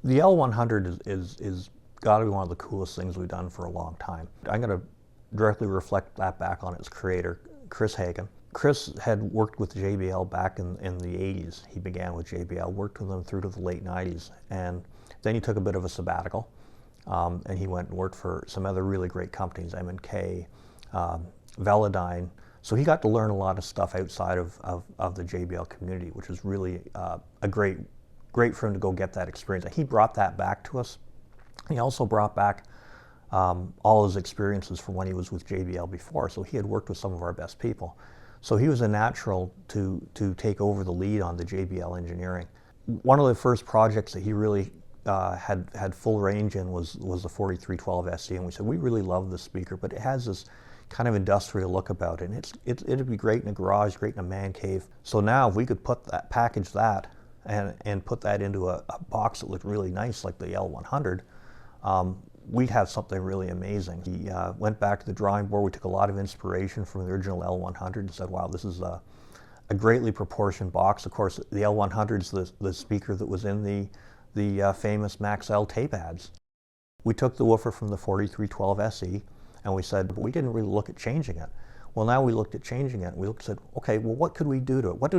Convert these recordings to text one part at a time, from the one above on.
The L100 is got to be one of the coolest things we've done for a long time. I'm going to directly reflect that back on its creator, Chris Hagen. Chris had worked with JBL back in the 80s. He began with JBL, worked with them through to the late 90s, and then he took a bit of a sabbatical, and he went and worked for some other really great companies, M&K, Velodyne. So he got to learn a lot of stuff outside of the JBL community, which was really a great for him to go get that experience. And he brought that back to us. He also brought back all his experiences from when he was with JBL before. So he had worked with some of our best people. So he was a natural to take over the lead on the JBL engineering. One of the first projects that he really had full range in was the 4312 SE, and we said, we really love this speaker, but it has this kind of industrial look about it, and it'd be great in a garage, great in a man cave. So now if we could package that and put that into a box that looked really nice like the L100, we'd have something really amazing. He went back to the drawing board. We took a lot of inspiration from the original L100 and said, wow, this is a greatly proportioned box. Of course, the L100 is the speaker that was in the famous Maxell tape ads. We took the woofer from the 4312 SE and we said, but we didn't really look at changing it. Well, now we looked at changing it. We said, okay, well, what could we do to it? What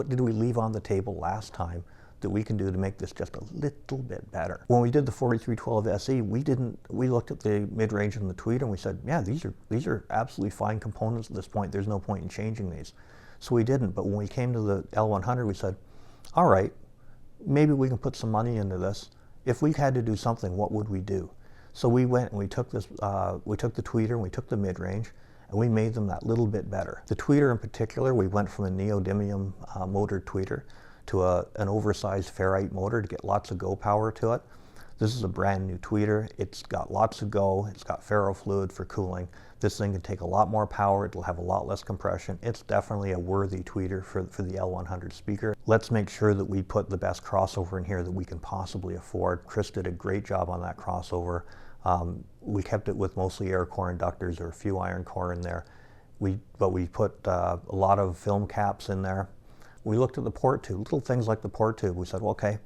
did we leave on the table last time that we can do to make this just a little bit better? When we did the 4312 SE, we looked at the mid-range and the tweeter and we said, yeah, these are absolutely fine components at this point. There's no point in changing these. So we didn't, but when we came to the L100, we said, all right, maybe we can put some money into this. If we had to do something, what would we do? So we went and we took the tweeter and we took the mid-range and we made them that little bit better. The tweeter in particular, we went from a neodymium motor tweeter to an oversized ferrite motor to get lots of go power to it. This is a brand new tweeter. It's got lots of go. It's got ferrofluid for cooling. This thing can take a lot more power. It'll have a lot less compression. It's definitely a worthy tweeter for the L100 speaker. Let's make sure that we put the best crossover in here that we can possibly afford. Chris did a great job on that crossover. We kept it with mostly air core inductors or a few iron core in there. But we put a lot of film caps in there. We looked at the port tube, little things like the port tube. We said, well, okay,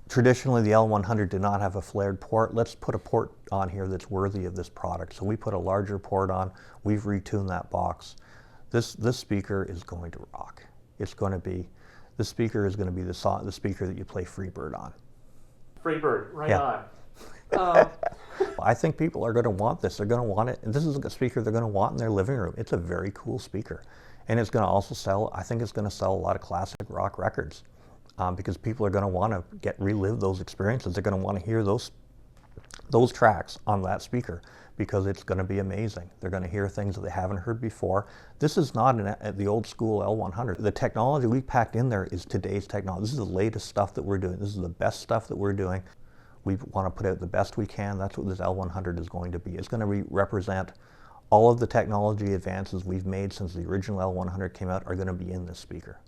traditionally the L100 did not have a flared port. Let's put a port on here that's worthy of this product. So we put a larger port on. We've retuned that box. This speaker is going to rock. This speaker is going to be the speaker that you play Freebird on. Freebird, right Yeah. on. I think people are going to want this. They're going to want it. And this is a speaker they're going to want in their living room. It's a very cool speaker. And it's going to also sell, I think it's going to sell a lot of classic rock records because people are going to want to relive those experiences. They're going to want to hear those tracks on that speaker because it's going to be amazing. They're going to hear things that they haven't heard before. This is not the old school L100. The technology we packed in there is today's technology. This is the latest stuff that we're doing. This is the best stuff that we're doing. We want to put out the best we can. That's what this L100 is going to be. It's going to represent all of the technology advances we've made since the original L100 came out are going to be in this speaker.